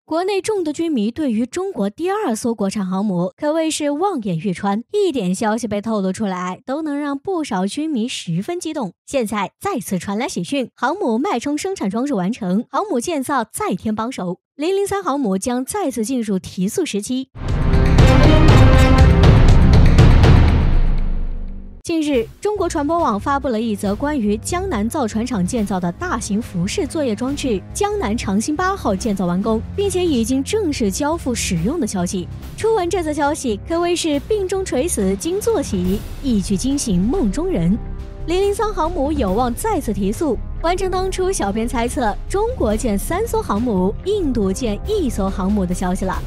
国内众多军迷对于中国第2艘国产航母可谓是望眼欲穿，一点消息被透露出来，都能让不少军迷十分激动。现在再次传来喜讯，航母脉冲生产装置完成，航母建造再添帮手，003航母将再次进入提速时期。近日，中国传播网发布了一则关于江南造船厂建造的大型浮式作业装置江南长兴8号建造完工，并且已经正式交付使用的消息。初闻这则消息，可谓是病中垂死惊坐起，一举惊醒梦中人。003航母有望再次提速，完成当初小编猜测中国建3艘航母，印度建1艘航母的消息了。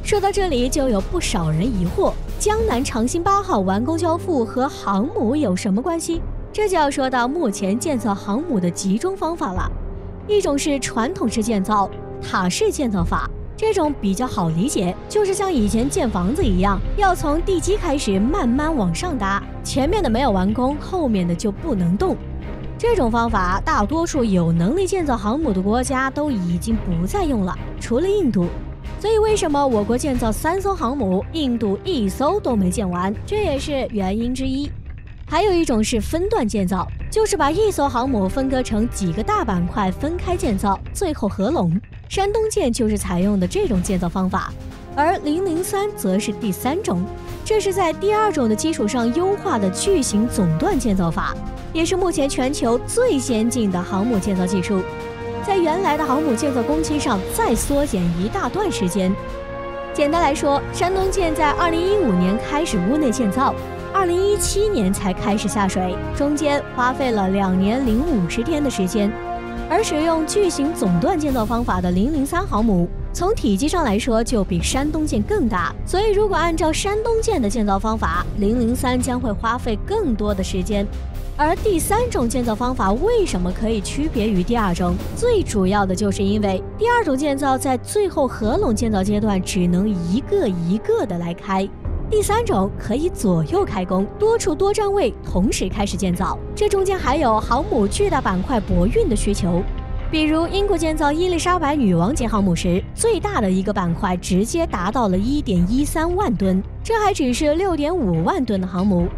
说到这里，就有不少人疑惑，江南长兴8号完工交付和航母有什么关系？这就要说到目前建造航母的几种方法了。一种是传统式建造，塔式建造法，这种比较好理解，就是像以前建房子一样，要从地基开始慢慢往上搭，前面的没有完工，后面的就不能动。这种方法大多数有能力建造航母的国家都已经不再用了，除了印度。所以为什么我国建造3艘航母，印度1艘都没建完，这也是原因之一。还有一种是分段建造，就是把1艘航母分割成几个大板块分开建造，最后合拢。山东舰就是采用的这种建造方法，而003则是第3种，这是在第2种的基础上优化的巨型总段建造法，也是目前全球最先进的航母建造技术。在原来的航母建造工期上再缩减一大段时间。简单来说，山东舰在2015年开始屋内建造，2017年才开始下水，中间花费了2年零50天的时间。而使用巨型总段建造方法的003航母，从体积上来说就比山东舰更大，所以如果按照山东舰的建造方法，003将会花费更多的时间。而第3种建造方法为什么可以区别于第2种？最主要的就是因为第2种建造在最后合拢建造阶段只能一个一个的来开，第3种可以左右开工，多处多站位同时开始建造，这中间还有航母巨大板块泊运的需求。比如英国建造伊丽莎白女王级航母时，最大的一个板块直接达到了 1.13 万吨，这还只是 6.5 万吨的航母。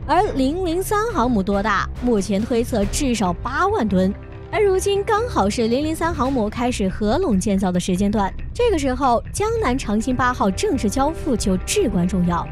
而003航母多大？目前推测至少8万吨，而如今刚好是003航母开始合拢建造的时间段，这个时候江南长兴8号正式交付就至关重要。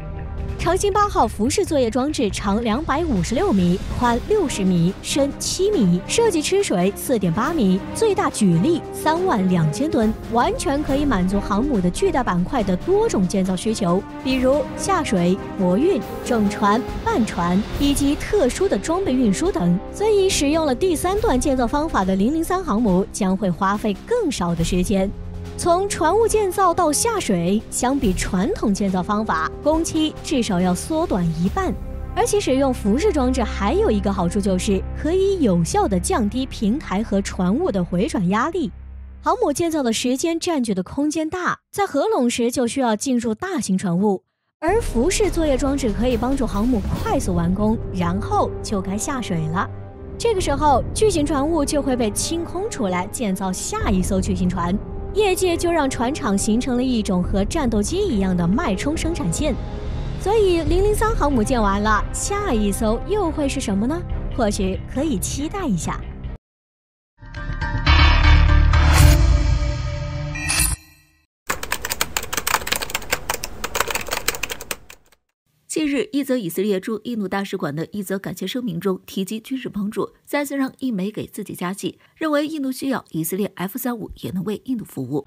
长兴8号浮式作业装置长256米，宽60米，深7米，设计吃水4.8米，最大举力32000吨，完全可以满足航母的巨大板块的多种建造需求，比如下水、泊运、整船、半船以及特殊的装备运输等。所以使用了第3段建造方法的003航母将会花费更少的时间。从船坞建造到下水，相比传统建造方法，工期至少要缩短1半。而且使用浮式装置还有一个好处，就是可以有效地降低平台和船坞的回转压力。航母建造的时间占据的空间大，在合拢时就需要进入大型船坞，而浮式作业装置可以帮助航母快速完工，然后就该下水了。这个时候，巨型船坞就会被清空出来，建造下一艘巨型船。业界就让船厂形成了一种和战斗机一样的脉冲生产线，所以003航母建完了，下一艘又会是什么呢？或许可以期待一下。近日，一则以色列驻印度大使馆的一则感谢声明中提及军事帮助，再次让印媒给自己加戏，认为印度需要以色列 F-35也能为印度服务。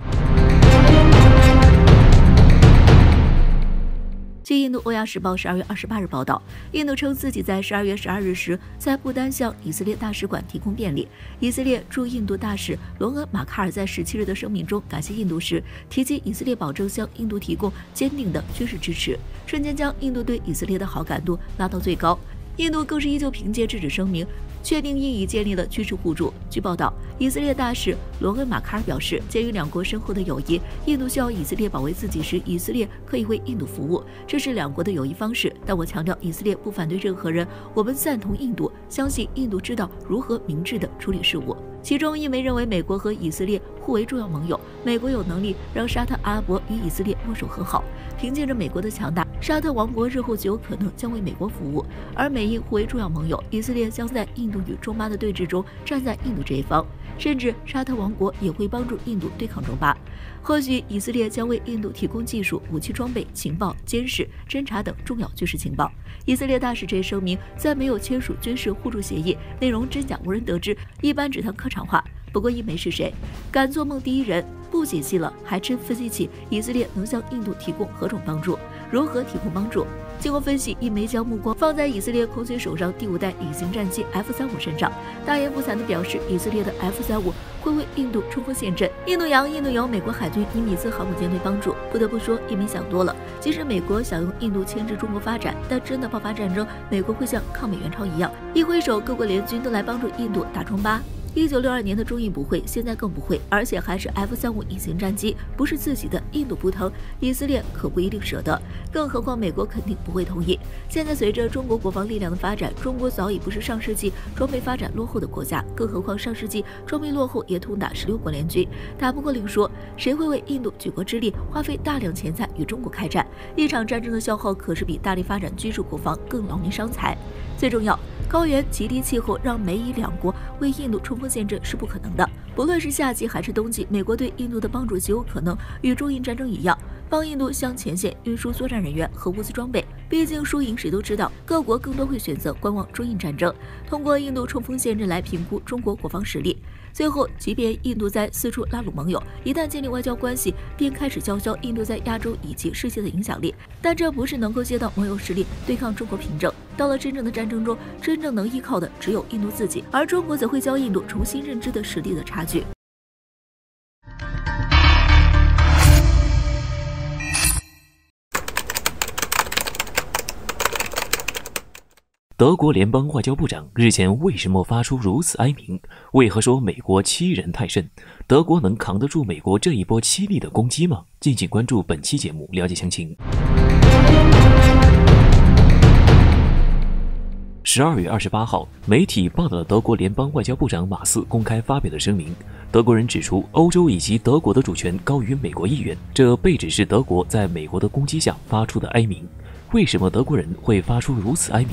据印度欧亚时报12月28日报道，印度称自己在12月12日时在不丹向以色列大使馆提供便利。以色列驻印度大使罗恩·马卡尔在17日的声明中感谢印度时，提及以色列保证向印度提供坚定的军事支持，瞬间将印度对以色列的好感度拉到最高。印度更是依旧凭借制止声明，确定印以建立了军事互助。据报道，以色列大使罗恩·马卡尔表示，鉴于两国深厚的友谊，印度需要以色列保卫自己时，以色列可以为印度服务，这是两国的友谊方式。但我强调，以色列不反对任何人，我们赞同印度，相信印度知道如何明智地处理事务。其中，印媒认为美国和以色列互为重要盟友，美国有能力让沙特阿拉伯与以色列握手和好。凭借着美国的强大，沙特王国日后极有可能将为美国服务。而美印互为重要盟友，以色列将在印度与中巴的对峙中站在印度这一方，甚至沙特王国也会帮助印度对抗中巴。或许以色列将为印度提供技术、武器装备、情报、监视、侦察等重要军事情报。以色列大使这一声明在没有签署军事互助协议，内容真假无人得知，一般只谈客场话。不过，印媒是谁？敢做梦第一人，不解析了，还真分析起以色列能向印度提供何种帮助，如何提供帮助。经过分析，印媒将目光放在以色列空军手上第5代隐形战机 F-35身上，大言不惭地表示，以色列的 F-35会为印度冲锋陷阵。印度洋有美国海军以米兹航母舰队帮助。不得不说，印媒想多了。即使美国想用印度牵制中国发展，但真的爆发战争，美国会像抗美援朝一样，一挥手，各国联军都来帮助印度打中巴。1962年的中印不会，现在更不会，而且还是 F-35隐形战机，不是自己的，印度不疼，以色列可不一定舍得，更何况美国肯定不会同意。现在随着中国国防力量的发展，中国早已不是上世纪装备发展落后的国家，更何况上世纪装备落后也痛打16国联军，打不过另说，谁会为印度举国之力花费大量钱财与中国开战？一场战争的消耗可是比大力发展军事国防更劳民伤财。最重要，高原极地气候让美以两国为印度冲锋陷阵是不可能的。不论是夏季还是冬季，美国对印度的帮助极有可能与中印战争一样，帮印度向前线运输作战人员和物资装备。毕竟输赢谁都知道，各国更多会选择观望中印战争，通过印度冲锋陷阵来评估中国国防实力。最后，即便印度在四处拉拢盟友，一旦建立外交关系，便开始叫嚣印度在亚洲以及世界的影响力，但这不是能够借到盟友实力对抗中国凭证。到了真正的战争中，真正能依靠的只有印度自己，而中国则会教印度重新认知的实力的差距。德国联邦外交部长日前为什么发出如此哀鸣？为何说美国欺人太甚？德国能扛得住美国这一波凄厉的攻击吗？敬请关注本期节目，了解详情。12月28号，媒体报道了德国联邦外交部长马斯公开发表的声明。德国人指出，欧洲以及德国的主权高于美国意愿，这被指是德国在美国的攻击下发出的哀鸣。为什么德国人会发出如此哀鸣？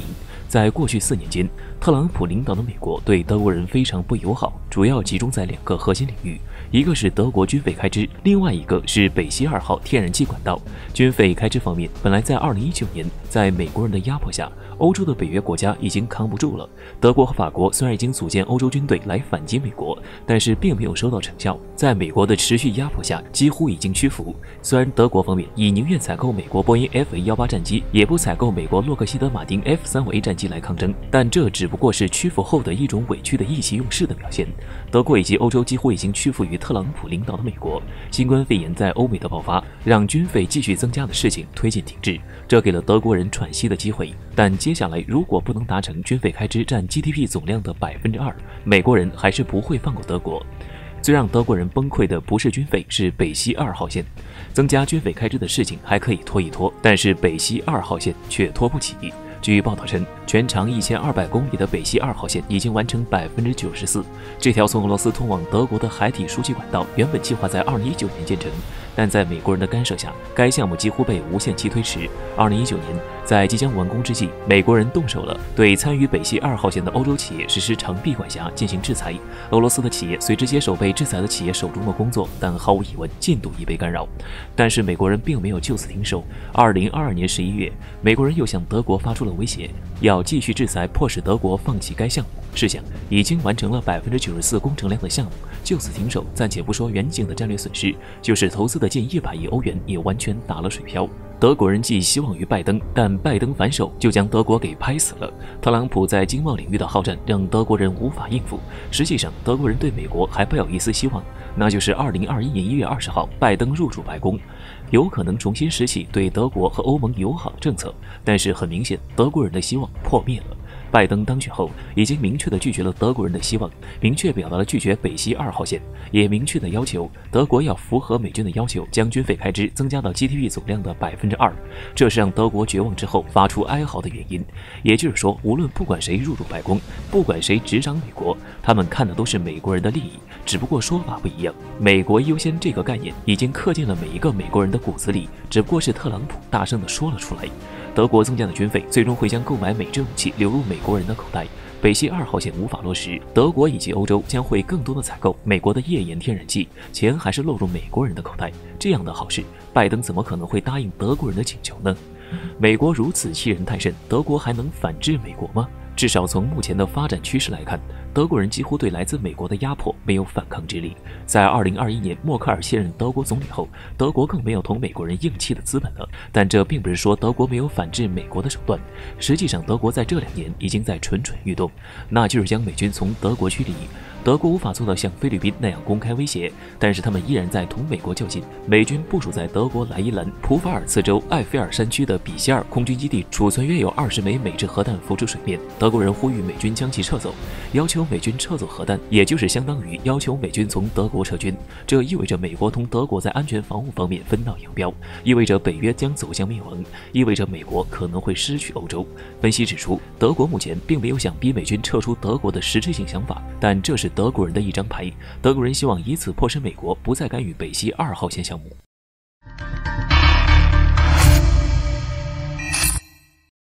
在过去4年间，特朗普领导的美国对德国人非常不友好，主要集中在2个核心领域，一个是德国军费开支，另外一个是北溪2号天然气管道。军费开支方面，本来在2019年，在美国人的压迫下，欧洲的北约国家已经扛不住了。德国和法国虽然已经组建欧洲军队来反击美国，但是并没有收到成效，在美国的持续压迫下，几乎已经屈服。虽然德国方面已宁愿采购美国波音 FA-18战机，也不采购美国洛克希德马丁 F-35A 战机来抗争，但这只不过是屈服后的一种委屈的意气用事的表现。德国以及欧洲几乎已经屈服于特朗普领导的美国。新冠肺炎在欧美的爆发，让军费继续增加的事情推进停滞，这给了德国人喘息的机会。但接下来如果不能达成军费开支占 GDP 总量的2%，美国人还是不会放过德国。最让德国人崩溃的不是军费，是北溪2号线。增加军费开支的事情还可以拖一拖，但是北溪2号线却拖不起。据报道称，全长1200公里的北溪2号线已经完成94%。这条从俄罗斯通往德国的海底输气管道原本计划在2019年建成，但在美国人的干涉下，该项目几乎被无限期推迟。2019年，在即将完工之际，美国人动手了，对参与北溪2号线的欧洲企业实施长臂管辖进行制裁。俄罗斯的企业随之接手被制裁的企业手中的工作，但毫无疑问，进度已被干扰。但是美国人并没有就此停手。2022年11月，美国人又向德国发出了威胁，要继续制裁，迫使德国放弃该项目。试想，已经完成了94%工程量的项目，就此停手，暂且不说远景的战略损失，就是投资的近100亿欧元也完全打了水漂。德国人寄希望于拜登，但拜登反手就将德国给拍死了。特朗普在经贸领域的好战让德国人无法应付。实际上，德国人对美国还抱有一丝希望，那就是2021年1月20号，拜登入主白宫，有可能重新拾起对德国和欧盟友好的政策。但是很明显，德国人的希望破灭了。拜登当选后，已经明确地拒绝了德国人的希望，明确表达了拒绝北溪2号线，也明确地要求德国要符合美军的要求，将军费开支增加到 GDP 总量的2%。这是让德国绝望之后发出哀嚎的原因。也就是说，不管谁入主白宫，不管谁执掌美国，他们看的都是美国人的利益，只不过说法不一样。美国优先这个概念已经刻进了每一个美国人的骨子里，只不过是特朗普大声地说了出来。德国增加的军费最终会将购买美制武器流入美国人的口袋。北溪2号线无法落实，德国以及欧洲将会更多的采购美国的页岩天然气，钱还是落入美国人的口袋。这样的好事，拜登怎么可能会答应德国人的请求呢？美国如此欺人太甚，德国还能反制美国吗？至少从目前的发展趋势来看，德国人几乎对来自美国的压迫没有反抗之力。在2021年默克尔卸任德国总理后，德国更没有同美国人硬气的资本了。但这并不是说德国没有反制美国的手段，实际上德国在这2年已经在蠢蠢欲动，那就是将美军从德国驱离。德国无法做到像菲律宾那样公开威胁，但是他们依然在同美国较劲。美军部署在德国莱茵兰普法尔茨州埃菲尔山区的比希尔空军基地，储存约有20枚美制核弹浮出水面。德国人呼吁美军将其撤走，要求美军撤走核弹，也就是相当于要求美军从德国撤军。这意味着美国同德国在安全防务方面分道扬镳，意味着北约将走向灭亡，意味着美国可能会失去欧洲。分析指出，德国目前并没有想逼美军撤出德国的实质性想法，但这是德国人的一张牌，德国人希望以此迫使美国不再干预北溪2号线项目。